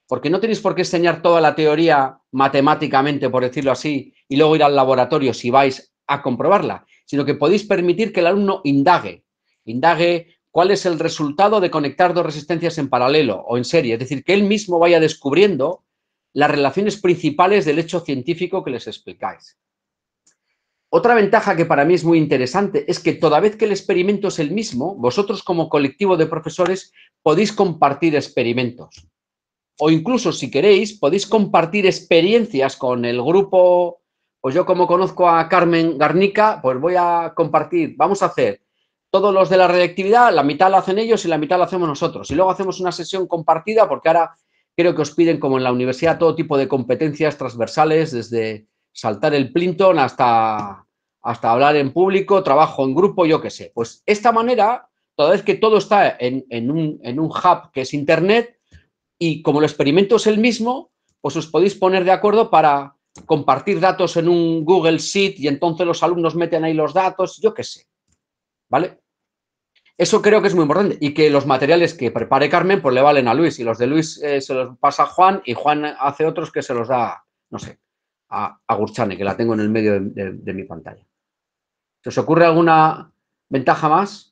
Porque no tenéis por qué enseñar toda la teoría matemáticamente, por decirlo así, y luego ir al laboratorio si vais a comprobarla, sino que podéis permitir que el alumno indague cuál es el resultado de conectar dos resistencias en paralelo o en serie, es decir, que él mismo vaya descubriendo las relaciones principales del hecho científico que les explicáis. Otra ventaja que para mí es muy interesante es que toda vez que el experimento es el mismo, vosotros como colectivo de profesores podéis compartir experimentos. O incluso, si queréis, podéis compartir experiencias con el grupo. Pues yo, como conozco a Carmen Garnica, pues voy a compartir, vamos a hacer todos los de la radioactividad, la mitad la hacen ellos y la mitad la hacemos nosotros. Y luego hacemos una sesión compartida, porque ahora creo que os piden, como en la universidad, todo tipo de competencias transversales, desde saltar el Plinton hasta hablar en público, trabajo en grupo, yo qué sé. Pues esta manera, toda vez que todo está en un hub que es Internet, y como el experimento es el mismo, pues os podéis poner de acuerdo para compartir datos en un Google Sheet y entonces los alumnos meten ahí los datos, yo qué sé, ¿vale? Eso creo que es muy importante y que los materiales que prepare Carmen pues le valen a Luis y los de Luis se los pasa a Juan y Juan hace otros que se los da, no sé, a Gurchane, que la tengo en el medio de mi pantalla. ¿Se os ocurre alguna ventaja más?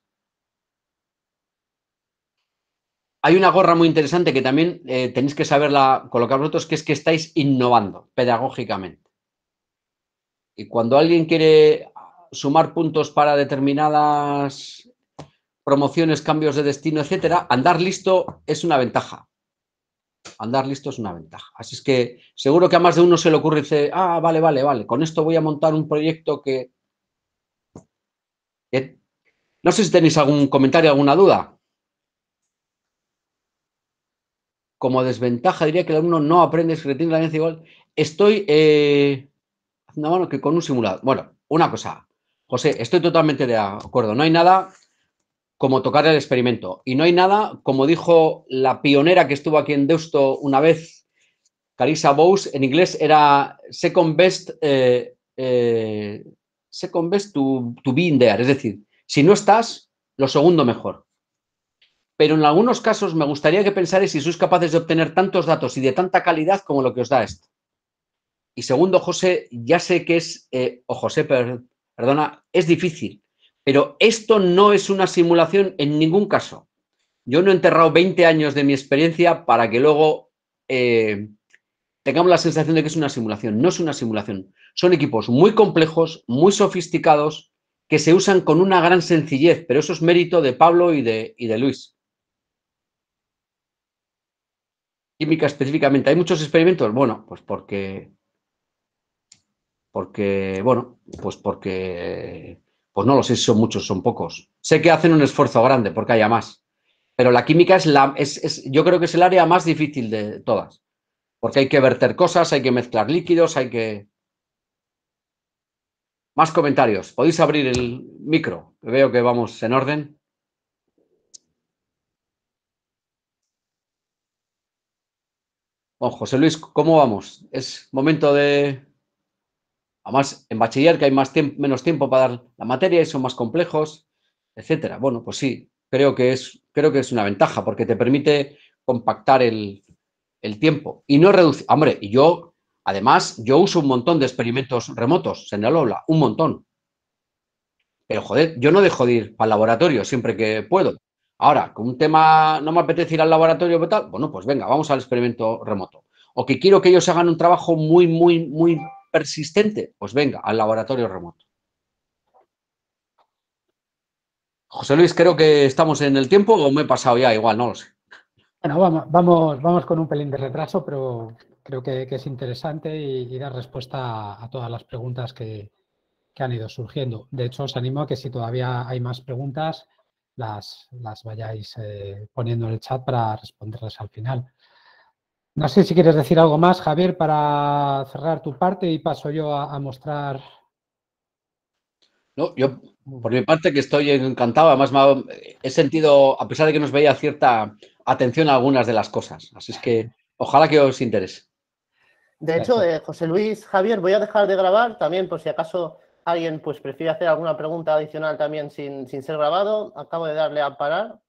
Hay una gorra muy interesante que también tenéis que saberla colocar vosotros, que es que estáis innovando pedagógicamente. Y cuando alguien quiere sumar puntos para determinadas promociones, cambios de destino, etcétera, andar listo es una ventaja. Andar listo es una ventaja. Así es que seguro que a más de uno se le ocurre y dice, ah, vale, con esto voy a montar un proyecto que... Bien. No sé si tenéis algún comentario, alguna duda. Como desventaja diría que el alumno no aprende, es que tiene la evidencia igual. Estoy haciendo mano que con un simulador. Bueno, una cosa, José, estoy totalmente de acuerdo. No hay nada como tocar el experimento. Y no hay nada, como dijo la pionera que estuvo aquí en Deusto una vez, Carissa Bowes, en inglés era second best second best to be in there. Es decir, si no estás, lo segundo mejor. Pero en algunos casos me gustaría que pensarais si sois capaces de obtener tantos datos y de tanta calidad como lo que os da esto. Y segundo, José, ya sé que es, José, perdona, es difícil, pero esto no es una simulación en ningún caso. Yo no he enterrado 20 años de mi experiencia para que luego tengamos la sensación de que es una simulación. No es una simulación. Son equipos muy complejos, muy sofisticados, que se usan con una gran sencillez, pero eso es mérito de Pablo y de Luis. Química específicamente. ¿Hay muchos experimentos? Bueno, pues porque pues no lo sé si son muchos, son pocos. Sé que hacen un esfuerzo grande porque haya más. Pero la química yo creo que es el área más difícil de todas. Porque hay que verter cosas, hay que mezclar líquidos, hay que... Más comentarios. Podéis abrir el micro. Veo que vamos en orden. Bueno, José Luis, ¿cómo vamos? Es momento de... Además, en bachiller que hay menos tiempo para dar la materia y son más complejos, etcétera. Bueno, pues sí, creo que es una ventaja porque te permite compactar el tiempo y no reducir. Hombre, y yo, además, yo uso un montón de experimentos remotos en el aula, un montón. Pero, joder, yo no dejo de ir al laboratorio siempre que puedo. Ahora, con un tema no me apetece ir al laboratorio, tal, bueno, pues venga, vamos al experimento remoto. O que quiero que ellos hagan un trabajo muy, muy, muy persistente, pues venga, al laboratorio remoto. José Luis, creo que estamos en el tiempo o me he pasado ya, igual, no lo sé. Bueno, vamos con un pelín de retraso, pero creo que es interesante y da respuesta a todas las preguntas que han ido surgiendo. De hecho, os animo a que si todavía hay más preguntas, las vayáis poniendo en el chat para responderlas al final. No sé si quieres decir algo más, Javier, para cerrar tu parte y paso yo a mostrar. No, yo, por mi parte, que estoy encantado. Además, he sentido, a pesar de que nos veía cierta atención a algunas de las cosas. Así es que ojalá que os interese. De hecho, José Luis, Javier, voy a dejar de grabar también por si acaso alguien pues prefiere hacer alguna pregunta adicional también sin ser grabado. Acabo de darle a parar